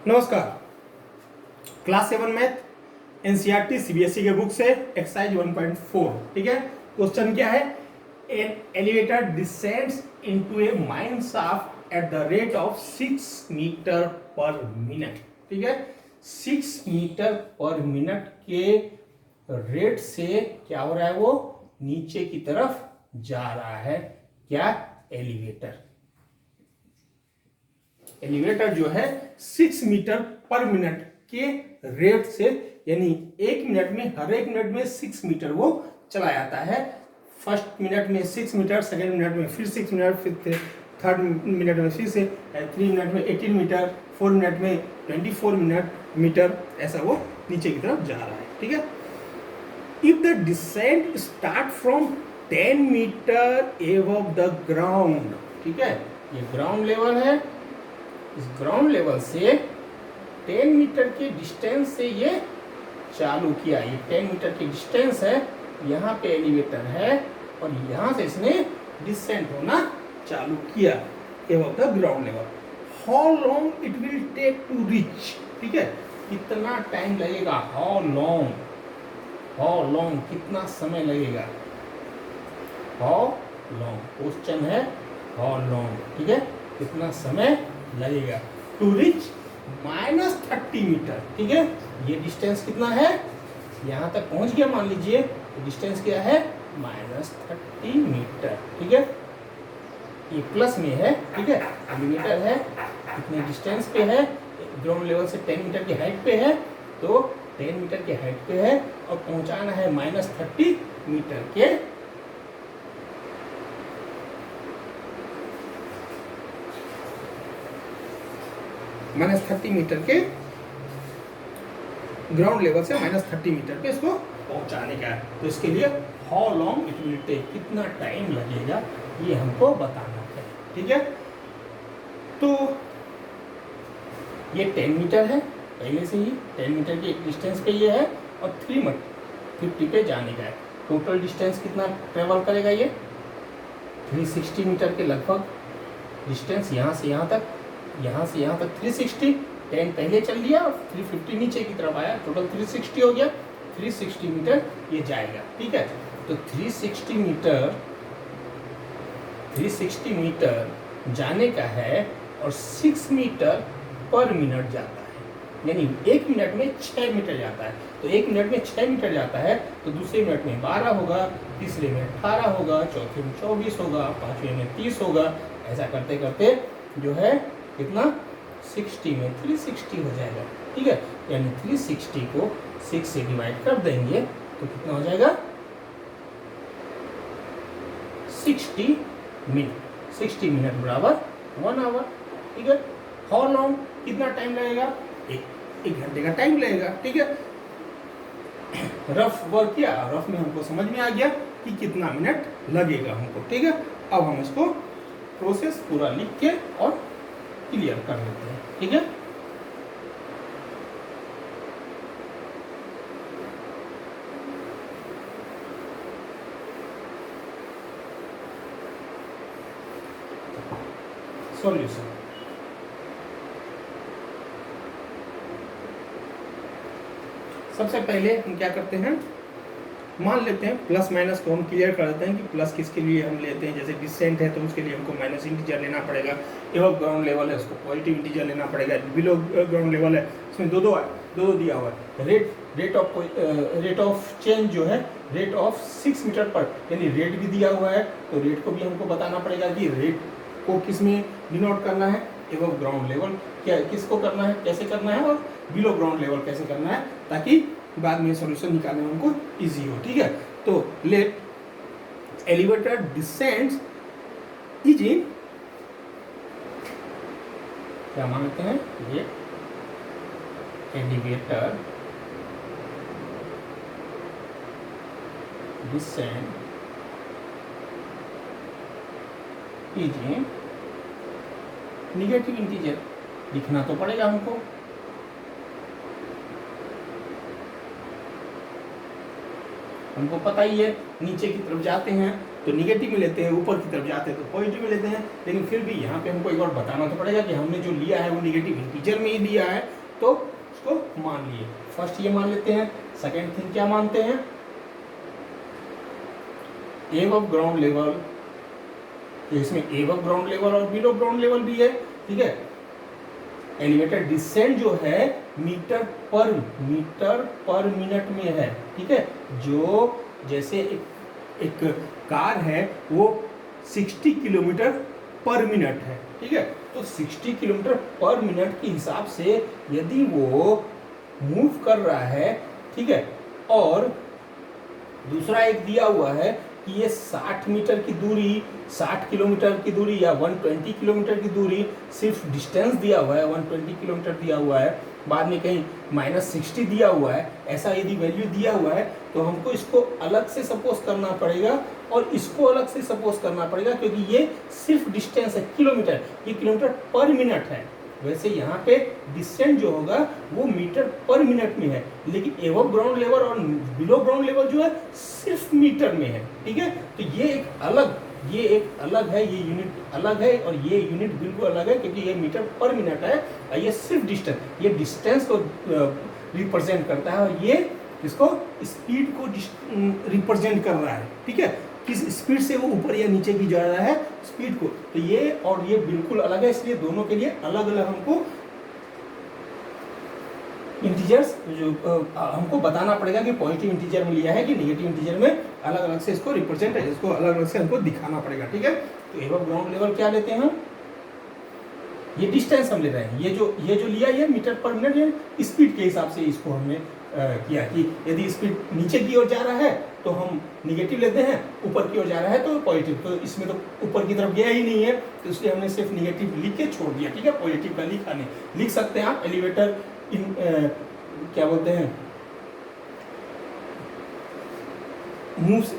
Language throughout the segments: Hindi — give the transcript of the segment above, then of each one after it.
नमस्कार। क्लास 7 मैथ एनसीईआरटी सीबीएसई के बुक से एक्सरसाइज 1.4। ठीक है। क्वेश्चन क्या है? An elevator descends into a mine shaft at the rate of 6 metre per minute. ठीक है, 6 मीटर पर मिनट के रेट से क्या हो रहा है? वो नीचे की तरफ जा रहा है। क्या? एलिवेटर जो है 6 मीटर पर मिनट के रेट से, यानी एक मिनट में, हर एक मिनट में 6 मीटर वो चला जाता है। फर्स्ट मिनट में 6 मीटर, सेकेंड मिनट में फिर 6 मिनट, फिर थर्ड मिनट में फिर से 3 मिनट में 18 मीटर, 4 मिनट में 24 मीटर, ऐसा वो नीचे की तरफ जा रहा है। ठीक है। If the descent start from 10 metre above the ground, ठीक है, ये ग्राउंड लेवल है, इस ग्राउंड लेवल से 10 मीटर के डिस्टेंस से ये चालू किया। ये 10 मीटर की डिस्टेंस है, यहाँ पे एलिवेटर है और यहाँ से इसने डिसेंट होना चालू किया above the ground level. How long it will take to reach, ठीक है, कितना टाइम लगेगा? हाउ लॉन्ग, कितना समय लगेगा? हाउ लॉन्ग, क्वेश्चन है हाउ लॉन्ग, ठीक है, कितना समय लगेगा टू रीच -30 मीटर। ठीक है, ये डिस्टेंस कितना है? यहां तक पहुंच गया, मान लीजिए तो डिस्टेंस क्या है? -30 मीटर। ठीक है, ये प्लस में है। ठीक है, एलिवेटर है, कितने डिस्टेंस पे है? ग्राउंड लेवल से 10 मीटर की हाइट पे है, तो 10 मीटर की हाइट पे है और पहुंचाना है -30 मीटर के -30 मीटर के ग्राउंड लेवल से -30 मीटर पे इसको पहुंचाने का है। तो इसके लिए how long it will take, कितना टाइम लगेगा, ये हमको बताना है। ठीक है, तो ये 10 मीटर है, पहले से ही 10 मीटर के डिस्टेंस पे ये है और 350 पे जाने का है। टोटल डिस्टेंस कितना ट्रेवल करेगा? ये 360 मीटर के लगभग डिस्टेंस, यहाँ से यहाँ तक, यहाँ से यहाँ तक 360। 10 पहले चल लिया और 350 नीचे की तरफ आया, टोटल 360 हो गया। 360 मीटर ये जाएगा। ठीक है, तो 360 मीटर जाने का है और 6 मीटर पर मिनट जाता है, यानी एक मिनट में 6 मीटर जाता है। तो एक मिनट में 6 मीटर जाता है तो दूसरे मिनट में 12 होगा, तीसरे में 18 होगा, चौथे में 24 होगा, पांचवें में 30 होगा। ऐसा करते करते जो है कितना? 60 में 360 हो जाएगा। ठीक है, यानी 360 को 6 से डिवाइड कर देंगे तो कितना हो जाएगा? 60 मिनट। 60 मिनट बराबर 1 आवर। ठीक है, हाउ लॉन्ग, कितना टाइम लगेगा? एक घंटे का टाइम लगेगा। ठीक है, रफ वर्क किया, रफ में हमको समझ में आ गया कि कितना मिनट लगेगा हमको। ठीक है, अब हम इसको प्रोसेस पूरा लिख के और क्लियर कर लेते हैं। ठीक है, सॉल्यूशन। सबसे पहले हम क्या करते हैं, मान लेते हैं प्लस माइनस को हम क्लियर कर देते हैं कि प्लस किसके लिए हम लेते हैं। जैसे डिसेंट है तो उसके लिए हमको माइनस इंटीजर लेना पड़ेगा। एबव ग्राउंड लेवल है उसको पॉजिटिव इंटीजर लेना पड़ेगा। बिलो ग्राउंड लेवल है उसमें दो दिया हुआ है। रेट ऑफ चेंज जो है, रेट ऑफ 6 मीटर पर, यानी रेट भी दिया हुआ है, तो रेट को भी हमको बताना पड़ेगा कि रेट को किस में डिनोट करना है। एबव ग्राउंड लेवल क्या, किसको करना है, कैसे करना है, और बिलो ग्राउंड लेवल कैसे करना है, ताकि बाद में सॉल्यूशन निकालने में हमको इजी हो। ठीक है, तो let elevator descends is in, क्या मानते हैं, ये elevator descend is in negative integer, लिखना तो पड़ेगा हमको। हमको पता ही है नीचे की तरफ जाते हैं तो निगेटिव में लेते हैं, ऊपर की तरफ जाते हैं तो पॉजिटिव में लेते हैं। लेकिन फिर भी यहाँ पे हमको एक बार बताना तो पड़ेगा कि हमने जो लिया है वो निगेटिव इंटीजर में ही लिया है, तो उसको मान लिए। फर्स्ट ये मान लेते हैं। सेकेंड थिंग क्या मानते हैं, एबव ग्राउंड लेवल, इसमें एबव ग्राउंड लेवल और बिलो ग्राउंड लेवल भी है, ठीक है। एलिवेटर डिसेंट जो है मीटर पर मिनट में है, ठीक है। जो जैसे एक कार है वो 60 किलोमीटर पर मिनट है, ठीक है। तो 60 किलोमीटर पर मिनट के हिसाब से यदि वो मूव कर रहा है, ठीक है, और दूसरा एक दिया हुआ है कि ये 60 मीटर की दूरी, 60 किलोमीटर की दूरी या 120 किलोमीटर की दूरी, सिर्फ डिस्टेंस दिया हुआ है 120 किलोमीटर दिया हुआ है, बाद में कहीं -60 दिया हुआ है, ऐसा यदि वैल्यू दिया हुआ है तो हमको इसको अलग से सपोज करना पड़ेगा और इसको अलग से सपोज करना पड़ेगा, क्योंकि ये सिर्फ डिस्टेंस है किलोमीटर, ये किलोमीटर पर मिनट है। वैसे यहाँ पे डिस्टेंस जो होगा वो मीटर पर मिनट में है, लेकिन एबव ग्राउंड लेवल और बिलो ग्राउंड लेवल जो है सिर्फ मीटर में है, ठीक है। तो ये एक अलग है, ये यूनिट अलग है और ये यूनिट बिल्कुल अलग है, क्योंकि ये मीटर पर मिनट है और ये सिर्फ डिस्टेंस, ये डिस्टेंस को रिप्रेजेंट करता है और ये इसको स्पीड को रिप्रेजेंट कर रहा है, ठीक है। किस स्पीड से वो ऊपर या नीचे की जा रहा है स्पीड को, तो ये और ये बिल्कुल अलग है, इसलिए दोनों के लिए अलग अलग हमको इंटीजर्स जो हमको बताना पड़ेगा कि पॉजिटिव इंटीजर में लिया है कि नेगेटिव इंटीजर में, अलग अलग से इसको रिप्रेजेंट है, इसको अलग अलग से हमको दिखाना पड़ेगा, ठीक है। तो एबव ग्राउंड लेवल क्या लेते हैं, ये डिस्टेंस हम ले रहे हैं, ये जो लिया ये मीटर पर मिनट, ये स्पीड के हिसाब से इसको हमने किया कि यदि स्पीड नीचे की ओर जा रहा है तो हम निगेटिव लेते हैं, ऊपर की ओर जा रहा है तो पॉजिटिव। तो इसमें तो ऊपर की तरफ गया ही नहीं है, तो इसलिए हमने सिर्फ निगेटिव लिख के छोड़ दिया, ठीक है। पॉजिटिव का लिखा नहीं, लिख सकते हैं आप एलिवेटर इन क्या बोलते हैं, moves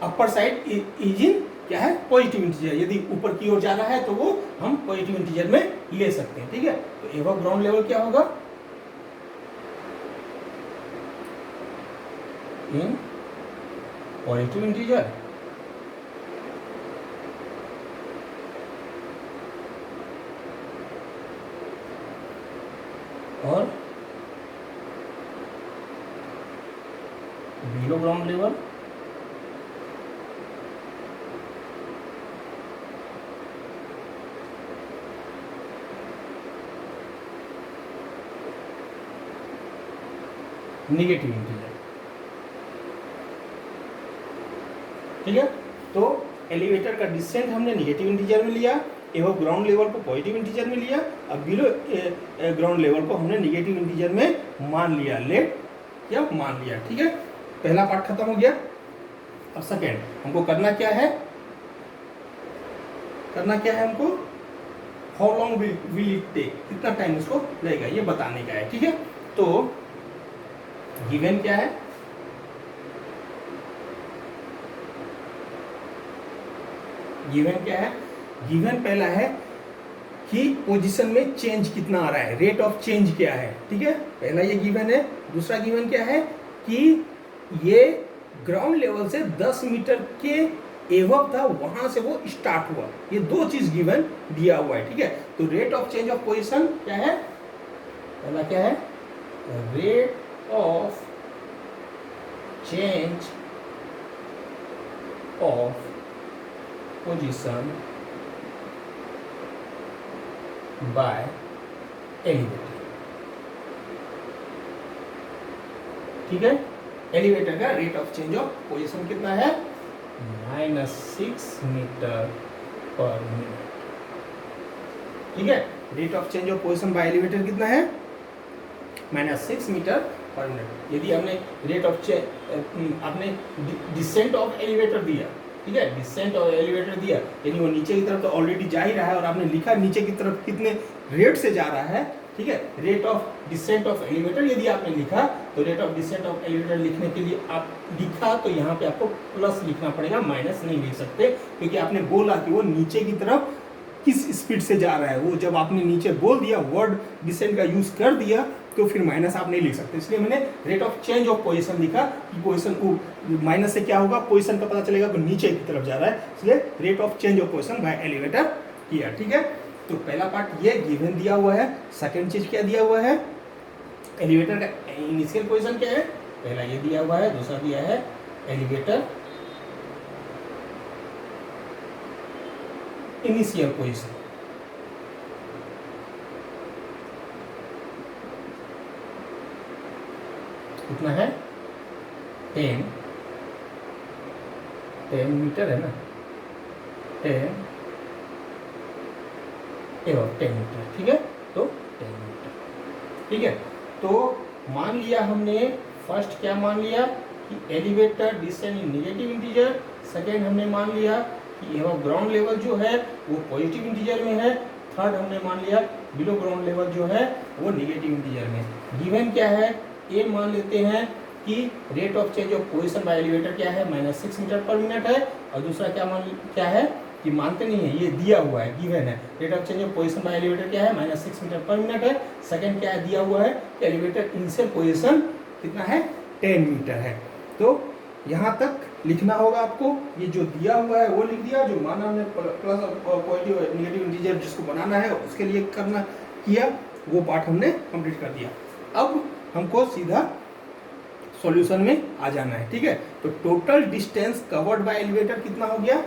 upper side is in क्या है पॉजिटिव इंटीजर, यदि ऊपर की ओर जा रहा है तो वो हम पॉजिटिव इंटीजर में ले सकते हैं, ठीक है। तो एबव ग्राउंड लेवल क्या होगा, इन पॉजिटिव इंटीजर, और below ground level negative integer, ठीक है। तो एलिवेटर का डिसेंट हमने नेगेटिव इंटीजर में लिया, एबव ग्राउंड लेवल को पॉजिटिव इंटीजर में लिया, अब बिलो ग्राउंड लेवल को हमने नेगेटिव इंटीजर में मान लिया, लेट या मान लिया, ठीक है। पहला पार्ट खत्म हो गया। अब सेकेंड हमको करना क्या है, हमको how long will it take, कितना टाइम उसको लगेगा ये बताने का है, ठीक है। तो गिवन क्या है, गिवन पहला है कि पोजीशन में चेंज कितना आ रहा है, रेट ऑफ चेंज क्या है, ठीक है। पहला ये गिवन है। दूसरा गिवन क्या है कि ये ग्राउंड लेवल से 10 मीटर के एबव था, वहां से वो स्टार्ट हुआ, ये दो चीज गिवन दिया हुआ है, ठीक है। तो rate of change of position क्या है, पहला क्या है, rate of change of position by elevator, ठीक है। एलिवेटर का rate of change of position कितना है, -6 मीटर पर मिनट, ठीक है। Rate of change of position by elevator कितना है, -6 मीटर पर मिनट। यदि हमने रेट ऑफ चेंज आपने डिसेंट ऑफ एलिवेटर दिया, ठीक है, डिसेंट ऑफ एलिवेटर दिया, यानी वो नीचे की तरफ तो ऑलरेडी जा ही रहा है और आपने लिखा नीचे की तरफ कितने रेट से जा रहा है, ठीक है। Rate of descent of elevator यदि आपने लिखा तो rate of descent of elevator लिखने के लिए आप लिखा तो यहाँ पे आपको प्लस लिखना पड़ेगा, माइनस नहीं लिख सकते, क्योंकि आपने बोला कि वो नीचे की तरफ किस स्पीड से जा रहा है। वो जब आपने नीचे बोल दिया, वर्ड डिसेंट का यूज कर दिया, तो फिर माइनस आप नहीं लिख सकते, इसलिए मैंने rate of change of position लिखा कि पोजीशन को माइनस से क्या होगा, पोजीशन का पता चलेगा तो नीचे की तरफ जा रहा है, इसलिए rate of change of position by elevator किया। ठीक है, तो पहला पार्ट ये गिवन दिया हुआ है। सेकंड चीज क्या दिया हुआ है, एलिवेटर का इनिशियल पोजीशन क्या है, पहला ये दिया हुआ है, दूसरा दिया है एलिवेटर इनिशियल पोजीशन। कितना है, 10 मीटर है ना, 10 मीटर। ठीक है, तो 10 मीटर। ठीक है, तो मान लिया हमने फर्स्ट क्या मान लिया कि elevator descend in negative integer, second हमने मान लिया कि ग्राउंड लेवल जो है वो पॉजिटिव इंटीजर में है, थर्ड हमने मान लिया बिलो ग्राउंड लेवल जो है वो नेगेटिव इंटीजर में। गिवन क्या है, ए मान लेते हैं कि rate of change of position by elevator क्या है, -6 मीटर पर मिनट है, और दूसरा क्या है कि मानते नहीं है, ये दिया हुआ है, गिवन है। Rate of change of position by elevator क्या है, -6 मीटर पर मिनट है। सेकंड क्या है, दिया हुआ है कि एलिवेटर इनिशियल पोजीशन कितना है, 10 मीटर है। तो यहाँ तक लिखना होगा आपको, ये जो दिया हुआ है वो लिख दिया, जो माना हमने प्लस पॉजिटिव नेगेटिव इंटीजर जिसको बनाना है उसके लिए करना किया, वो पार्ट हमने कंप्लीट कर दिया। अब हमको सीधा सॉल्यूशन में आ जाना है। ठीक है, तो total distance covered by elevator कितना हो गया,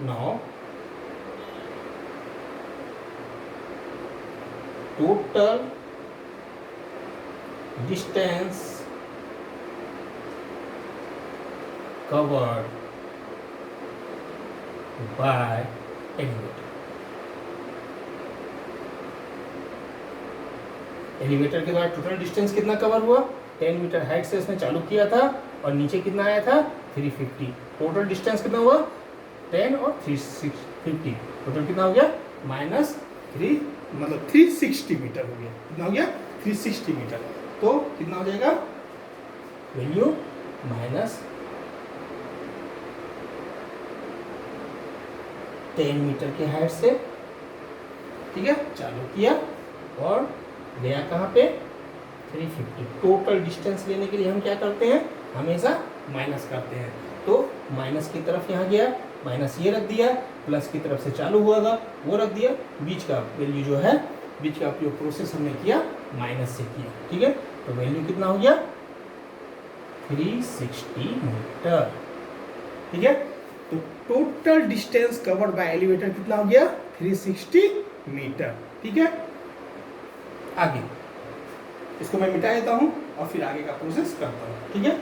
9। Total distance covered by elevator. Elevator के द्वारा टोटल डिस्टेंस कितना कवर हुआ, 10 मीटर हाइट से इसने चालू किया था और नीचे कितना आया था, 350। टोटल डिस्टेंस कितना हुआ, 10 और 350, टोटल कितना हो गया, -3 मतलब 360 मीटर हो गया। कितना हो गया, 360 मीटर। तो कितना हो जाएगा वैल्यू, -10 मीटर के हाइट से। ठीक है, चालू किया और गया कहाँ पे, 350। टोटल डिस्टेंस लेने के लिए हम क्या करते हैं, हमेशा माइनस करते हैं। तो माइनस की तरफ यहाँ गया, माइनस ये रख दिया, प्लस की तरफ से चालू हुआ वो रख दिया, बीच का वैल्यू जो है, बीच का जो प्रोसेस हमने किया माइनस से किया। ठीक है, तो वैल्यू कितना हो गया, 360 मीटर। ठीक है, तो total distance covered by elevator कितना हो गया, 360 मीटर। ठीक है, आगे इसको मैं मिटा देता हूं और फिर आगे का प्रोसेस करता हूं। ठीक है,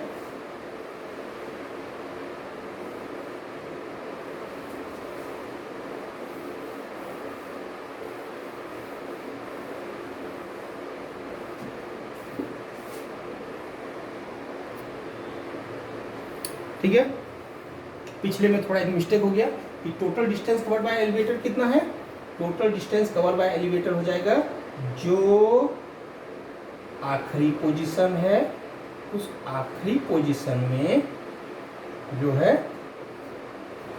ठीक है, पिछले में थोड़ा एक मिस्टेक हो गया कि total distance covered by elevator कितना है, total distance covered by elevator हो जाएगा जो आखिरी पोजीशन है, उस आखिरी पोजीशन में जो है,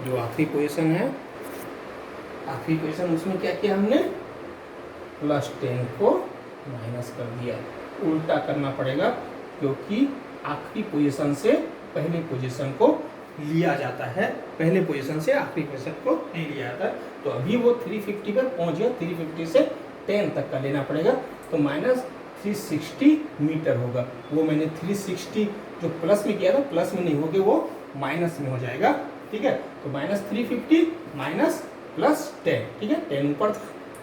जो आखिरी पोजीशन है, आखिरी पोजीशन उसमें क्या किया हमने, +10 को माइनस कर दिया। उल्टा करना पड़ेगा क्योंकि आखिरी पोजीशन से पहली पोजीशन को लिया जाता है, पहले पोजीशन से आखिरी पोजीशन को नहीं लिया जाता। तो अभी वो 350 पर पहुंच गया, 350 से 10 तक का लेना पड़ेगा, तो -360 मीटर होगा। वो मैंने 360 जो प्लस में किया था, प्लस में नहीं होगा, वो माइनस में हो जाएगा। ठीक है, तो -350 माइनस +10। ठीक है, 10 ऊपर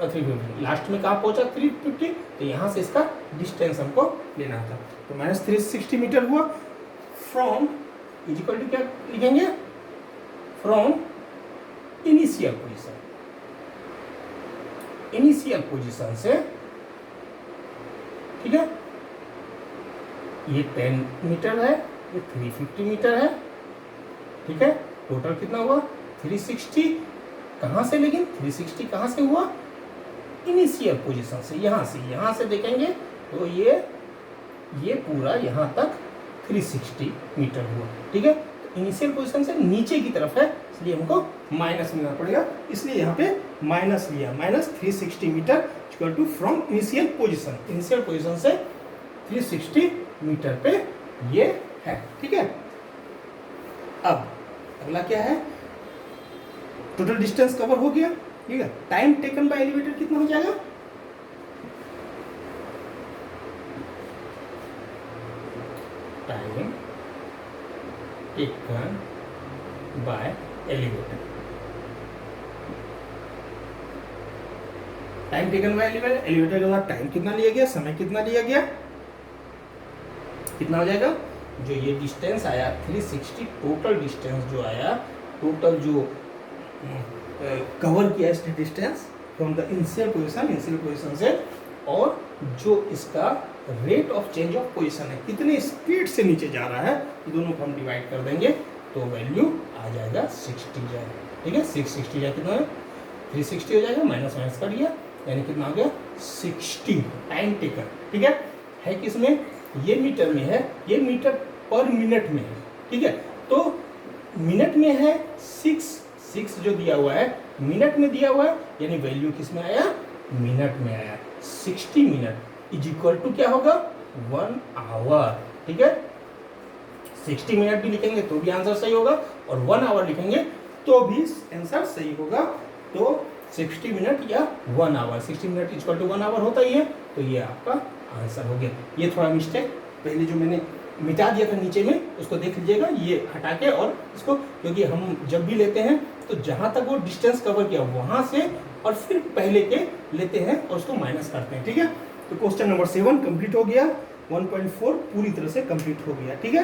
350, लास्ट में कहाँ पहुंचा, 350। तो यहाँ से इसका डिस्टेंस हमको लेना था, तो -360 मीटर हुआ। फ्रॉम इज इक्वल टू क्या लिखेंगे, from initial position, initial position से। ठीक है, ये 10 मीटर है, ये 350 मीटर है। ठीक है, टोटल कितना हुआ, 360। कहाँ से, लेकिन 360 कहाँ से हुआ, इनिशियल पोजीशन से, यहाँ से देखेंगे तो ये पूरा यहाँ तक 360 मीटर हुआ। ठीक है, तो इनिशियल पोजीशन से नीचे की तरफ है, इसलिए हमको माइनस लेना पड़ेगा, इसलिए यहाँ पे माइनस लिया, -360 metre equal to from initial position. Initial position से 360 मीटर पे ये है। ठीक है, अब अगला क्या है, टोटल डिस्टेंस कवर हो गया। ठीक है, टाइम टेकन बाय एलिवेटर कितना हो जाएगा, time taken by elevator, time taken by elevator के बाद टाइम कितना लिया गया, समय कितना लिया गया, कितना हो जाएगा, जो ये डिस्टेंस आया 360, टोटल डिस्टेंस जो आया, टोटल जो कवर किया इसने distance from the initial position से, और जो इसका rate of change of position है, कितने स्पीड से नीचे जा रहा है, दोनों को हम डिवाइड कर देंगे तो वैल्यू आ जाएगा 60 जाएगा। ठीक है, 660 जाए कितना है, 360 हो जाएगा, माइनस माइनस कर दिया, यानी कितना हो गया 60 टाइम टेकन। ठीक है किसमें, ये मीटर में है, ये मीटर पर मिनट में है। ठीक है, तो मिनट में है 6 जो दिया हुआ है मिनट में दिया हुआ है, यानी वैल्यू किस में आया, मिनट में आया। 60 मिनट इज इक्वल टू क्या होगा, 1 आवर। ठीक है, 60 मिनट भी लिखेंगे तो भी आंसर सही होगा, और 1 आवर लिखेंगे तो भी आंसर सही होगा। तो 60 मिनट या 1 hour, 60 minute is equal to 1 hour होता ही है, तो ये आपका आंसर हो गया। ये थोड़ा मिस्टेक पहले जो मैंने मिटा दिया था नीचे में, उसको देख लीजिएगा, ये हटा के, और इसको, क्योंकि हम जब भी लेते हैं तो जहां तक वो डिस्टेंस कवर किया वहां से और फिर पहले के लेते हैं और उसको माइनस करते हैं। ठीक है, तो क्वेश्चन नंबर 7 कंप्लीट हो गया, 1.4 पूरी तरह से कंप्लीट हो गया। ठीक है।